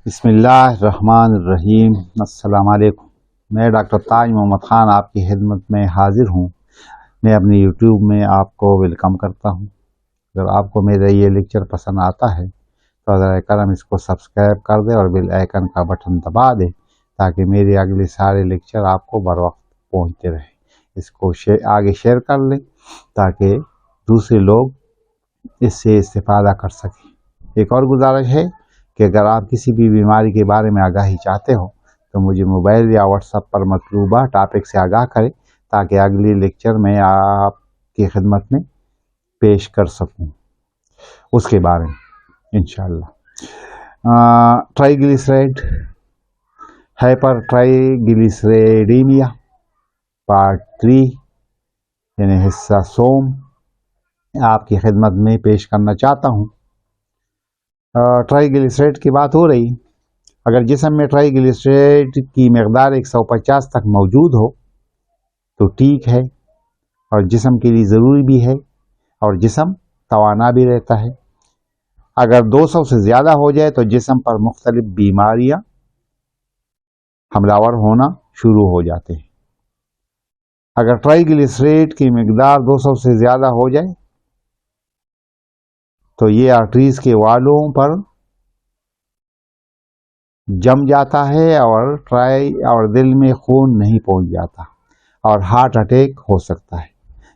بسم اللہ الرحمن الرحیم۔ السلام علیکم۔ میں ڈاکٹر تاج محمد خان آپ کی خدمت میں حاضر ہوں۔ میں اپنی یوٹیوب میں آپ کو ویلکم کرتا ہوں۔ اگر آپ کو میرا یہ لیکچر پسند آتا ہے تو ذرا کرم اس کو سبسکرائب کر دیں اور بیل آئیکن کا بٹن دبا دیں تاکہ میرے اگلے سارے لیکچر آپ کو بر وقت پہنچتے رہیں۔ اس کو آگے شیئر کر لیں تاکہ دوسرے لوگ اس سے استفادہ کر سکیں۔ ایک اور گزارش ہے کہ اگر آپ کسی بھی بیماری کے بارے میں آگاہی چاہتے ہو تو مجھے موبائل یا واٹس ایپ پر مطلوبہ ٹاپک سے آگاہ کریں تاکہ اگلی لیکچر میں آپ کی خدمت میں پیش کر سکوں اس کے بارے میں انشاءاللہ۔ ٹرائیگلیسرائڈ ہائپر ٹرائیگلیسریڈیمیا پارٹ 3 یعنی حصہ سوم آپ کی خدمت میں پیش کرنا چاہتا ہوں۔ ٹرائیگلیسرائڈ کی بات ہو رہی، اگر جسم میں ٹرائیگلیسرائڈ کی مقدار 150 تک موجود ہو تو ٹھیک ہے اور جسم کے لیے ضروری بھی ہے اور جسم توانا بھی رہتا ہے۔ اگر 200 سے زیادہ ہو جائے تو جسم پر مختلف بیماریاں حملہ آور ہونا شروع ہو جاتے ہیں۔ اگر ٹرائیگلیسرائڈ کی مقدار 200 سے زیادہ ہو جائے تو یہ آرٹریز کے والوں پر جم جاتا ہے اور دل میں خون نہیں پہنچ جاتا اور ہارٹ اٹیک ہو سکتا ہے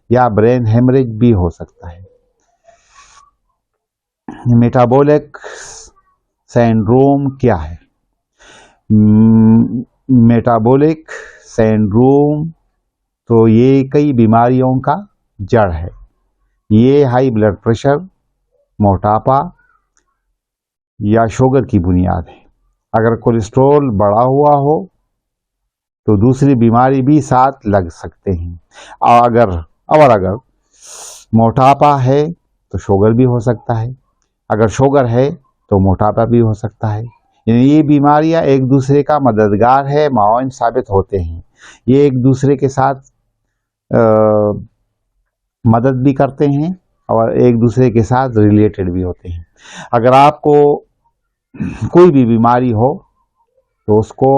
یا برین ہیمریج بھی ہو سکتا ہے۔ میٹابولک سینڈروم کیا ہے؟ میٹابولک سینڈروم تو یہ کئی بیماریوں کا جڑ ہے۔ یہ ہائی بلڈ پریشر، موٹاپا یا شوگر کی بنیاد ہے۔ اگر کولیسٹرول بڑھا ہوا ہو تو دوسری بیماری بھی ساتھ لگ سکتے ہیں، اور اگر موٹاپا ہے تو شوگر بھی ہو سکتا ہے، اگر شوگر ہے تو موٹاپا بھی ہو سکتا ہے۔ یعنی یہ بیماریاں ایک دوسرے کا مددگار ہے، معاون ثابت ہوتے ہیں۔ یہ ایک دوسرے کے ساتھ مدد بھی کرتے ہیں اور ایک دوسرے کے ساتھ ریلیٹڈ بھی ہوتے ہیں۔ اگر آپ کو کوئی بھی بیماری ہو تو اس کا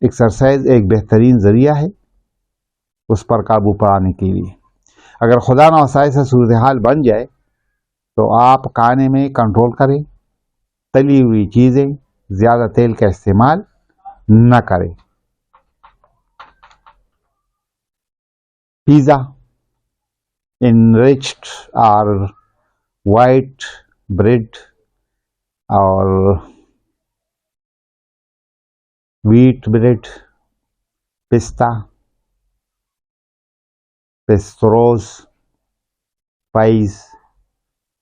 ایکسرسائز ایک بہترین ذریعہ ہے اس پر قابو پانے کے لیے۔ اگر خدا نخواستہ صورتحال بن جائے تو آپ کھانے میں کنٹرول کریں، تلی ہوئی چیزیں، زیادہ تیل کا استعمال نہ کریں۔ پیزا، انریچڈ اور وائٹ بریڈ اور wheat bread, pasta, pastries, pies,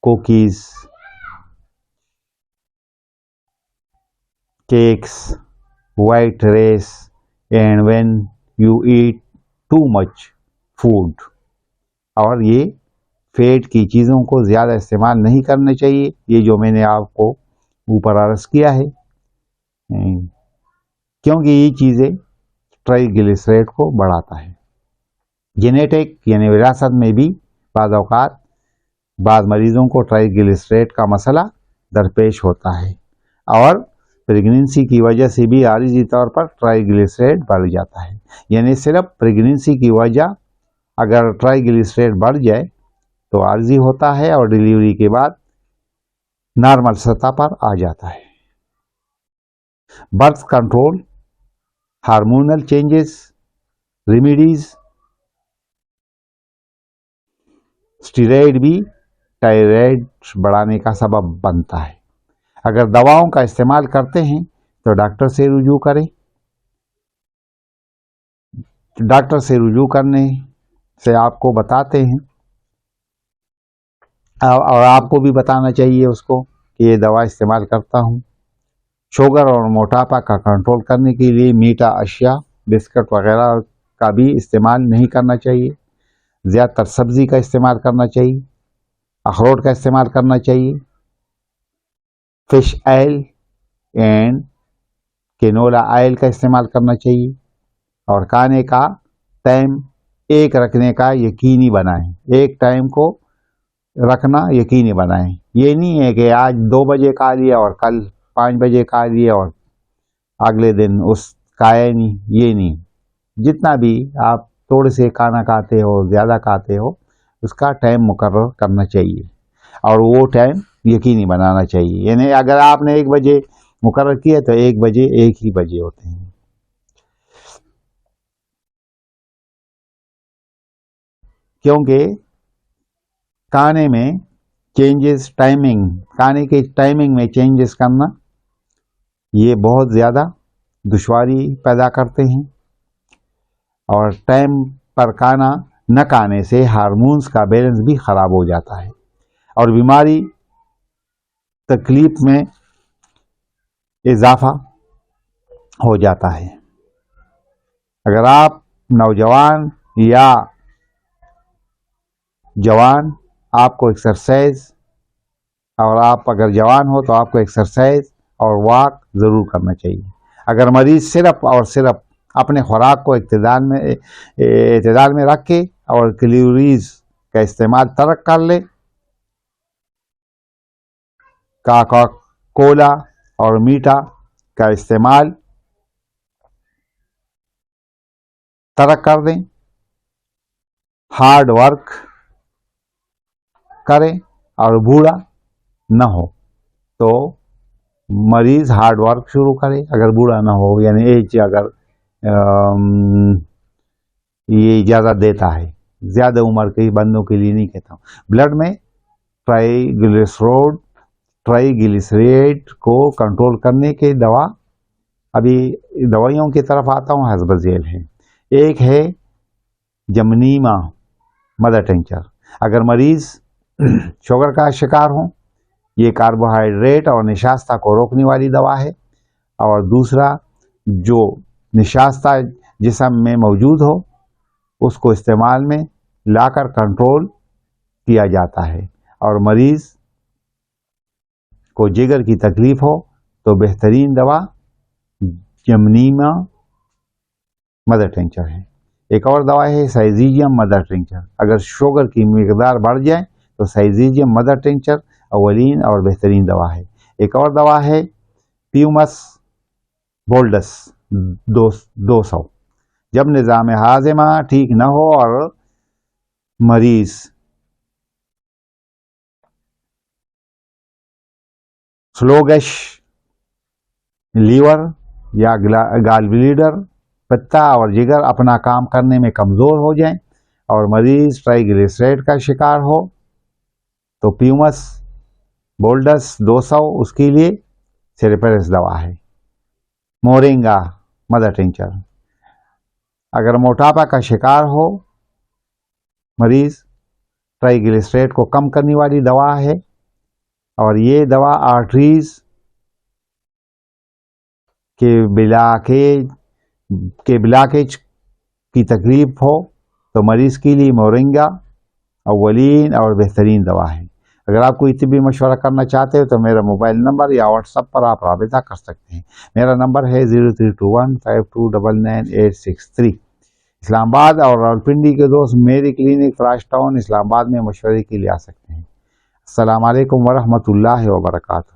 cookies, cakes, white rice, and when you eat too much food، اور یہ فیٹ کی چیزوں کو زیادہ استعمال نہیں کرنا چاہیے، یہ جو میں نے آپ کو اوپر عرض کیا ہے، کیونکہ یہ چیزیں ٹرائیگلیسرائڈ کو بڑھاتا ہے۔ جینیٹک یعنی وراثت میں بھی بعض اوقات بعض مریضوں کو ٹرائیگلیسرائڈ کا مسئلہ درپیش ہوتا ہے، اور پریگنینسی کی وجہ سے بھی عارضی طور پر ٹرائیگلیسرائڈ بڑھ جاتا ہے۔ یعنی صرف پریگنینسی کی وجہ اگر ٹرائیگلیسرائڈ بڑھ جائے تو عارضی ہوتا ہے اور ڈیلیوری کے بعد نارمل سطح پر آ جاتا ہے۔ Birth control, hormonal changes, remedies, steroid بھی تائرائڈ بڑھانے کا سبب بنتا ہے۔ اگر دواؤں کا استعمال کرتے ہیں تو ڈاکٹر سے رجوع کریں۔ ڈاکٹر سے رجوع کرنے سے آپ کو بتاتے ہیں اور آپ کو بھی بتانا چاہیے اس کو کہ یہ دوا استعمال کرتا ہوں۔ شوگر اور موٹاپا کا کنٹرول کرنے کے لیے میٹھا اشیاء، بسکٹ وغیرہ کا بھی استعمال نہیں کرنا چاہیے۔ زیادہ تر سبزی کا استعمال کرنا چاہیے، اخروٹ کا استعمال کرنا چاہیے، fish oil and canola oil کا استعمال کرنا چاہیے، اور کھانے کا ٹائم ایک رکھنے کا یقینی بنائیں۔ ایک ٹائم کو رکھنا یقینی بنائیں. یہ نہیں ہے کہ آج 2 بجے کھا لیا اور کل 5 بجے کھا لیا اور اگلے دن اس کھایا نہیں. یہ نہیں. جتنا بھی آپ تھوڑے سے کھانا کھاتے ہو، زیادہ کھاتے ہو، اس کا ٹائم مقرر کرنا چاہیے اور وہ ٹائم یقینی بنانا چاہیے. یعنی اگر آپ نے 1 بجے مقرر کیا تو 1 بجے 1 ہی بجے ہوتے ہیں. کیونکہ کھانے میں چینجز، کھانے کے ٹائمنگ میں چینجز کرنا یہ بہت زیادہ دشواری پیدا کرتے ہیں، اور ٹائم پر کھانا نہ کھانے سے ہارمونز کا بیلنس بھی خراب ہو جاتا ہے اور بیماری تکلیف میں اضافہ ہو جاتا ہے. اگر آپ نوجوان یا جوان، آپ کو ایکسرسائز، اور آپ اگر جوان ہو تو آپ کو ایکسرسائز اور واک ضرور کرنا چاہیے. اگر مریض صرف اور صرف اپنے خوراک کو اعتدال میں رکھ کے اور کیلوریز کا استعمال ترک کر لے، کوکا کولا اور میٹھا کا استعمال ترک کر دیں، ہارڈ ورک کریں اور بوڑھا نہ ہو تو مریض ہارڈ ورک شروع کرے. اگر بوڑھا نہ ہو یعنی ایج اگر یہ اجازت دیتا ہے، زیادہ عمر کے بندوں کے لیے نہیں کہتا ہوں. بلڈ میں ٹرائی گلیسرائڈ کو کنٹرول کرنے کے دوا، ابھی دوائیوں کی طرف آتا ہوں، حسب ذیل ہے. ایک ہے جمنیما مدر ٹنچر. اگر مریض شوگر کا شکار ہوں، یہ کاربوہائیڈریٹ اور نشاستہ کو روکنے والی دوا ہے. اور دوسرا جو نشاستہ جسم میں موجود ہو اس کو استعمال میں لا کر کنٹرول کیا جاتا ہے. اور مریض کو جگر کی تکلیف ہو تو بہترین دوا جمنیما مدر ٹنچر ہے. ایک اور دوا ہے سائزیجیم مدر ٹنچر. اگر شوگر کی مقدار بڑھ جائے تو سائزیجیم مدر ٹنچر اولین اور بہترین دوا ہے. ایک اور دوا ہے پیومس بولڈس 200. جب نظام ہاضمہ ٹھیک نہ ہو اور مریض سلوگش لیور یا گال بلیڈر، پتا اور جگر اپنا کام کرنے میں کمزور ہو جائیں اور مریض ٹرائی گلیسرائڈ کا شکار ہو تو پیومس بولڈس 200 اس کے لیے سیریپرس دوا ہے. Moringa mother tincture. اگر موٹاپا کا شکار ہو مریض، ٹرائی گلیسرائڈ کو کم کرنے والی دوا ہے، اور یہ دوا آرٹریز کے بلاکیج کی تکلیف ہو تو مریض کے لیے مورنگا اولین اور بہترین دوا ہے. اگر آپ کوئی طبی مشورہ کرنا چاہتے ہو تو میرا موبائل نمبر یا واٹس ایپ پر آپ رابطہ کر سکتے ہیں. میرا نمبر ہے 0321528863. اسلام آباد اور راولپنڈی کے دوست میری کلینک فلاش ٹاؤن اسلام آباد میں مشورے کے لیے آ سکتے ہیں. السلام علیکم ورحمۃ اللہ وبرکاتہ.